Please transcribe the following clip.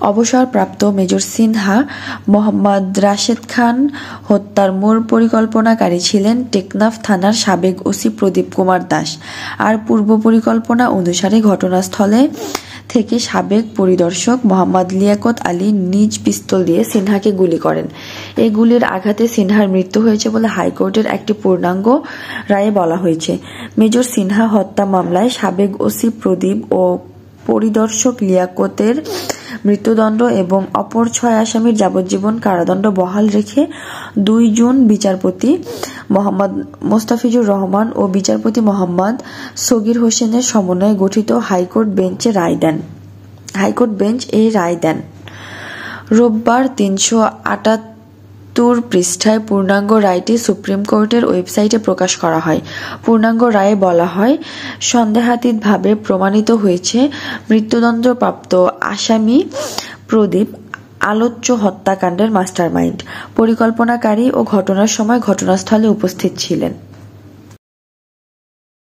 অবসরপ্রাপ্ত মেজর সিনহা মোহাম্মদ রাশেদ খান হত্যার মূল পরিকল্পনাকারী ছিলেন টেকনাফ থানার সাবেক ওসি প্রদীপ কুমার দাস। আর পূর্ব পরিকল্পনা অনুসারে ঘটনাস্থলে থেকে সাবেক পরিদর্শক মোহাম্মদ লিয়াকত আলী নিজ পিস্তল দিয়ে সিনহাকে গুলি করেন। এই গুলির আঘাতে সিনহার মৃত্যু হয়েছে বলে হাইকোর্টের একটি পূর্ণাঙ্গ রায়ে বলা হয়েছে। মেজর সিনহা হত্যা মামলায় সাবেক ওসি প্রদীপ ও পরিদর্শক লিয়াকতের মৃত্যুদণ্ড এবং অপর 6 আসামির যাবজ্জীবন কারাদণ্ড বহাল রেখে 2 জুন বিচারপতি মোহাম্মদ মোস্তাফিজুর রহমান ও বিচারপতি মোহাম্মদ সগীর হোসেনের সমন্বয়ে গঠিত হাইকোর্ট বেঞ্চ এই রায় দেন। রোববার 378 পৃষ্ঠায় পূর্ণাঙ্গ রায়টি সুপ্রিম কোর্টের ওয়েবসাইটে প্রকাশ করা হয়। পূর্ণাঙ্গ রায়ে বলা হয়, সন্দেহাতীতভাবে প্রমাণিত হয়েছে মৃত্যুদণ্ডপ্রাপ্ত আসামি প্রদীপ আলোচ্য হত্যাকাণ্ডের মাস্টারমাইন্ড, পরিকল্পনাকারী ও ঘটনার সময় ঘটনাস্থলে উপস্থিত ছিলেন।